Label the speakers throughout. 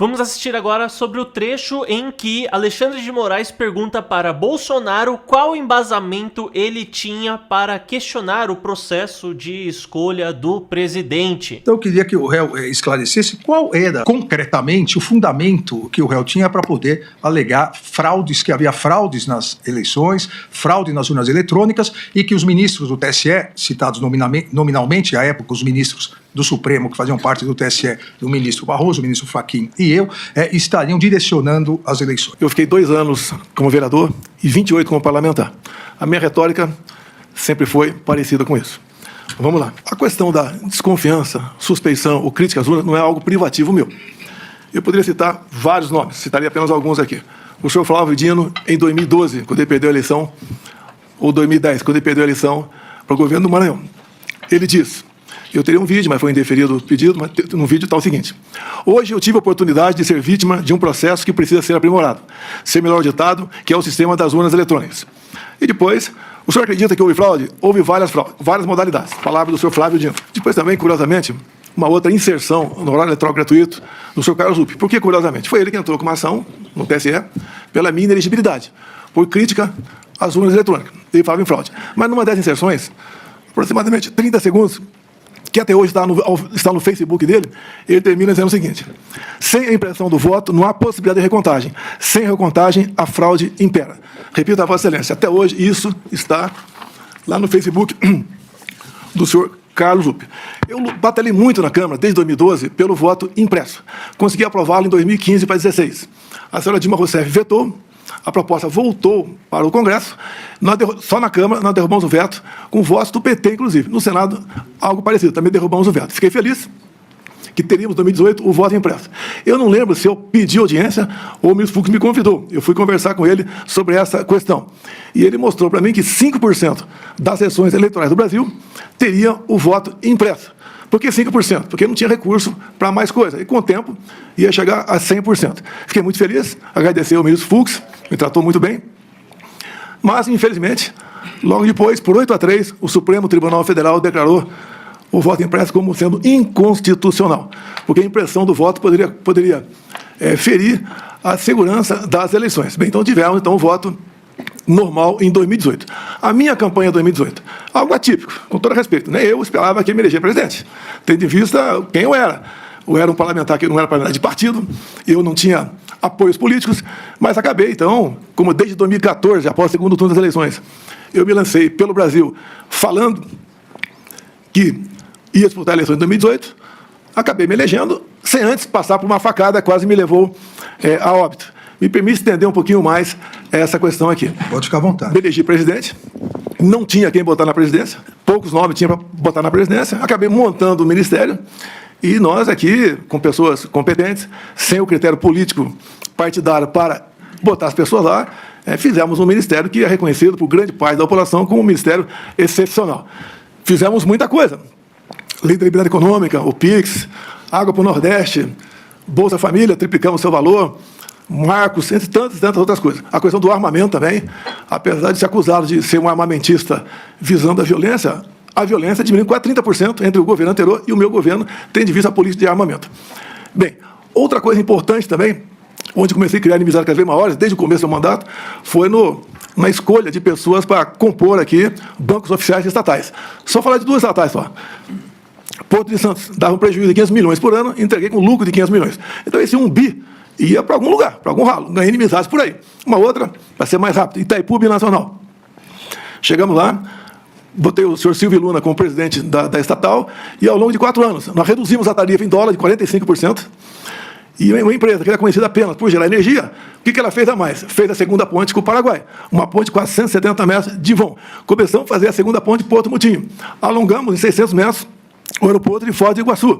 Speaker 1: Vamos assistir agora sobre o trecho em que Alexandre de Moraes pergunta para Bolsonaro qual embasamento ele tinha para questionar o processo de escolha do presidente.
Speaker 2: Então eu queria que o réu esclarecesse qual era concretamente o fundamento que o réu tinha para poder alegar fraudes, que havia fraudes nas eleições, fraude nas urnas eletrônicas e que os ministros do TSE, citados nominalmente à época, os ministros do Supremo, que faziam parte do TSE, do ministro Barroso, o ministro Fachin e eu, estariam direcionando as eleições.
Speaker 3: Eu fiquei 2 anos como vereador e 28 como parlamentar. A minha retórica sempre foi parecida com isso. Vamos lá. A questão da desconfiança, suspeição ou crítica às urnas não é algo privativo meu. Eu poderia citar vários nomes, citaria apenas alguns aqui. O senhor Flávio Dino, em 2012, quando ele perdeu a eleição, ou 2010, quando ele perdeu a eleição para o governo do Maranhão. Ele diz... Eu teria um vídeo, mas foi indeferido o pedido, mas no vídeo está o seguinte. Hoje eu tive a oportunidade de ser vítima de um processo que precisa ser aprimorado, ser melhor auditado, que é o sistema das urnas eletrônicas. E depois, o senhor acredita que houve fraude? Houve várias modalidades. Palavra do senhor Flávio Dino. Depois também, curiosamente, uma outra inserção no horário eletrônico gratuito do senhor Carlos Lupe. Por que curiosamente? Foi ele que entrou com uma ação no TSE pela minha inelegibilidade, por crítica às urnas eletrônicas. Ele falava em fraude. Mas numa dessas inserções, aproximadamente 30 segundos, que até hoje está no Facebook dele, ele termina dizendo o seguinte: sem a impressão do voto, não há possibilidade de recontagem. Sem recontagem, a fraude impera. Repito a Vossa Excelência, até hoje isso está lá no Facebook do senhor Carlos Lupe. Eu batalhei muito na Câmara, desde 2012, pelo voto impresso. Consegui aprová-lo em 2015 para 2016. A senhora Dilma Rousseff vetou, a proposta voltou para o Congresso, só na Câmara nós derrubamos o veto, com votos do PT, inclusive. No Senado, algo parecido, também derrubamos o veto. Fiquei feliz que teríamos, em 2018, o voto impresso. Eu não lembro se eu pedi audiência ou o ministro Fux me convidou. Eu fui conversar com ele sobre essa questão. E ele mostrou para mim que 5% das sessões eleitorais do Brasil teria o voto impresso. Por que 5%? Porque não tinha recurso para mais coisa. E com o tempo ia chegar a 100%. Fiquei muito feliz, agradecer ao ministro Fux, me tratou muito bem. Mas, infelizmente, logo depois, por 8-3, o Supremo Tribunal Federal declarou o voto impresso como sendo inconstitucional. Porque a impressão do voto poderia ferir a segurança das eleições. Bem, então tivemos o voto normal em 2018. A minha campanha em 2018, algo atípico, com todo respeito. Nem eu esperava que ele me eleger presidente, tendo em vista quem eu era. Eu era um parlamentar que não era parlamentar de partido, eu não tinha apoios políticos, mas acabei, então, como desde 2014, após o segundo turno das eleições, eu me lancei pelo Brasil falando que ia disputar a eleição em 2018, acabei me elegendo, sem antes passar por uma facada, quase me levou a óbito. Me permite estender um pouquinho mais essa questão aqui.
Speaker 2: Pode ficar à vontade.
Speaker 3: Me elegi presidente, não tinha quem botar na presidência, poucos nomes tinha para botar na presidência, acabei montando o ministério, e nós aqui, com pessoas competentes, sem o critério político partidário para botar as pessoas lá, fizemos um ministério que é reconhecido por grande parte da população como um ministério excepcional. Fizemos muita coisa. Lei da Liberdade Econômica, o PIX, Água para o Nordeste, Bolsa Família, triplicamos seu valor, marcos, entre tantas outras coisas. A questão do armamento também, apesar de ser acusado de ser um armamentista visando a violência diminuiu quase 30% entre o governo anterior e o meu governo, tendo em vista a política de armamento. Bem, outra coisa importante também, onde comecei a criar inimizades cada vez maiores, desde o começo do mandato, foi na escolha de pessoas para compor aqui bancos oficiais estatais. Só falar de 2 estatais só. Porto de Santos dava um prejuízo de 500 milhões por ano, entreguei com lucro de 500 milhões. Então esse 1 bi ia para algum lugar, para algum ralo, ganhei inimizades por aí. Uma outra, para ser mais rápido, Itaipu Binacional. Chegamos lá, botei o senhor Silvio Luna como presidente da estatal, e ao longo de 4 anos, nós reduzimos a tarifa em dólar de 45%, e uma empresa que era conhecida apenas por gerar energia, o que ela fez a mais? Fez a segunda ponte com o Paraguai, uma ponte de quase 170 metros de vão. Começamos a fazer a segunda ponte de Porto Mutinho. Alongamos em 600 metros o aeroporto de Foz do Iguaçu.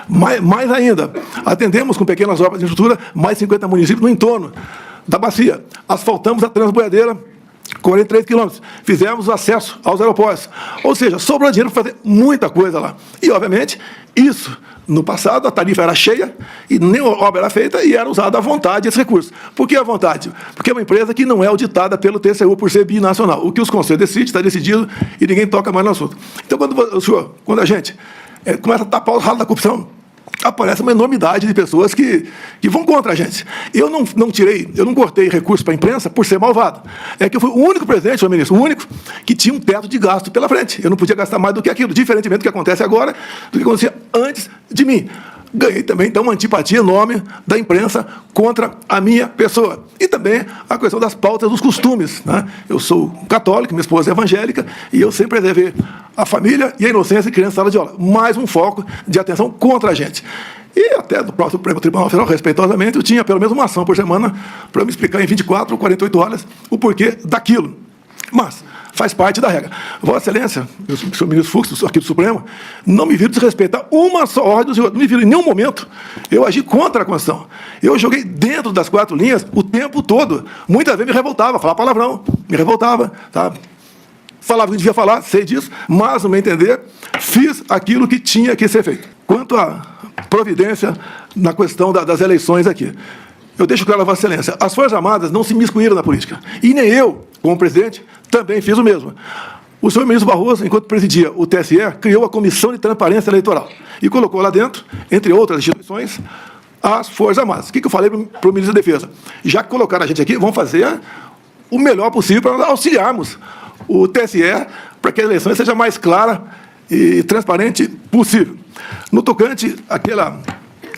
Speaker 3: Mais ainda, atendemos com pequenas obras de infraestrutura mais de 50 municípios no entorno da bacia. Asfaltamos a Transboiadeira, 43 quilômetros. Fizemos o acesso aos aeroportos. Ou seja, sobrou dinheiro para fazer muita coisa lá. E, obviamente, isso, no passado, a tarifa era cheia e nem obra era feita e era usado à vontade esse recurso. Por que à vontade? Porque é uma empresa que não é auditada pelo TCU por ser binacional. O que os conselhos decidem, está decidido e ninguém toca mais no assunto. Então, quando a gente começa a tapar os ralos da corrupção, aparece uma enormidade de pessoas que vão contra a gente. Eu não cortei recursos para a imprensa por ser malvado. É que eu fui o único presidente, senhor ministro, o único que tinha um teto de gasto pela frente. Eu não podia gastar mais do que aquilo, diferentemente do que acontece agora, do que acontecia antes de mim. Ganhei também, então, uma antipatia enorme da imprensa contra a minha pessoa. E também a questão das pautas dos costumes, né? Eu sou católico, minha esposa é evangélica, e eu sempre preservei a família e a inocência de criança em sala de aula. Mais um foco de atenção contra a gente. E até do próprio Supremo Tribunal Federal, respeitosamente, eu tinha pelo menos uma ação por semana para me explicar em 24 ou 48 horas o porquê daquilo. Mas faz parte da regra. Vossa Excelência, o senhor ministro Fux, aqui do Supremo, não me viram desrespeitar uma só ordem do senhor. Não me viram em nenhum momento. Eu agi contra a Constituição. Eu joguei dentro das 4 linhas o tempo todo. Muitas vezes me revoltava, falava palavrão, me revoltava, tá? Falava o que devia falar, sei disso, mas, no meu entender, fiz aquilo que tinha que ser feito. Quanto à providência na questão das eleições aqui, eu deixo claro a Vossa Excelência, as Forças Armadas não se miscuíram na política. E nem eu, como presidente, também fiz o mesmo. O senhor ministro Barroso, enquanto presidia o TSE, criou a Comissão de Transparência Eleitoral e colocou lá dentro, entre outras instituições, as Forças Armadas. O que eu falei para o ministro da Defesa? Já que colocaram a gente aqui, vamos fazer o melhor possível para auxiliarmos o TSE para que a eleição seja mais clara e transparente possível. No tocante àquela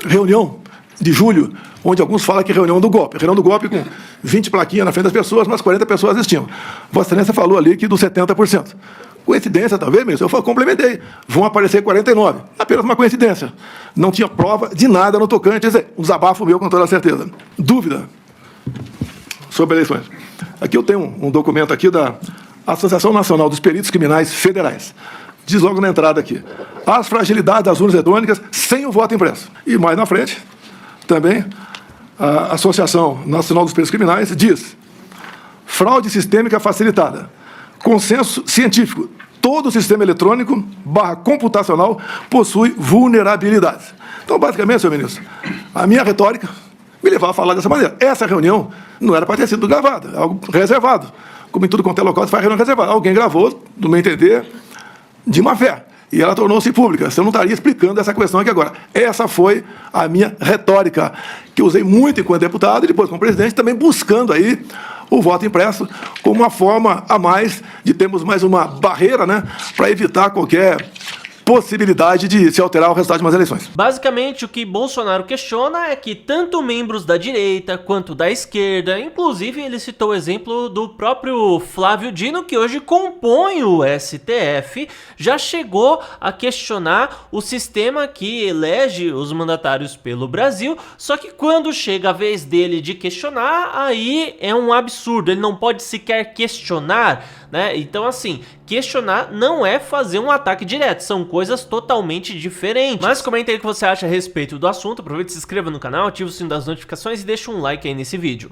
Speaker 3: reunião de julho, onde alguns falam que é reunião do golpe. Reunião do golpe com 20 plaquinhas na frente das pessoas, mas 40 pessoas assistiam. Vossa Excelência falou ali que dos 70%. Coincidência, talvez, ministro? Eu complementei. Vão aparecer 49. Apenas uma coincidência. Não tinha prova de nada no tocante. Quer dizer, um desabafo meu com toda certeza. Dúvida sobre eleições. Aqui eu tenho um documento aqui da Associação Nacional dos Peritos Criminais Federais. Diz logo na entrada aqui. As fragilidades das urnas eletrônicas sem o voto impresso. E mais na frente, também, a Associação Nacional dos Peritos Criminais diz: fraude sistêmica facilitada. Consenso científico. Todo sistema eletrônico / computacional possui vulnerabilidades. Então, basicamente, senhor ministro, a minha retórica me levava a falar dessa maneira. Essa reunião não era para ter sido gravada, é algo reservado. Como em tudo quanto é local, se faz reunião reservada. Alguém gravou, no meu entender, de má fé. E ela tornou-se pública. Você não estaria explicando essa questão aqui agora. Essa foi a minha retórica, que eu usei muito enquanto deputado e depois como presidente, também buscando aí o voto impresso como uma forma a mais de termos mais uma barreira, né, para evitar qualquer possibilidade de se alterar o resultado de umas eleições.
Speaker 1: Basicamente, o que Bolsonaro questiona é que tanto membros da direita quanto da esquerda, inclusive ele citou o exemplo do próprio Flávio Dino, que hoje compõe o STF, já chegou a questionar o sistema que elege os mandatários pelo Brasil, só que quando chega a vez dele de questionar, aí é um absurdo, ele não pode sequer questionar, né? Então, assim, questionar não é fazer um ataque direto, são coisas totalmente diferentes. Mas comente aí o que você acha a respeito do assunto, aproveita e se inscreva no canal, ativa o sino das notificações e deixa um like aí nesse vídeo.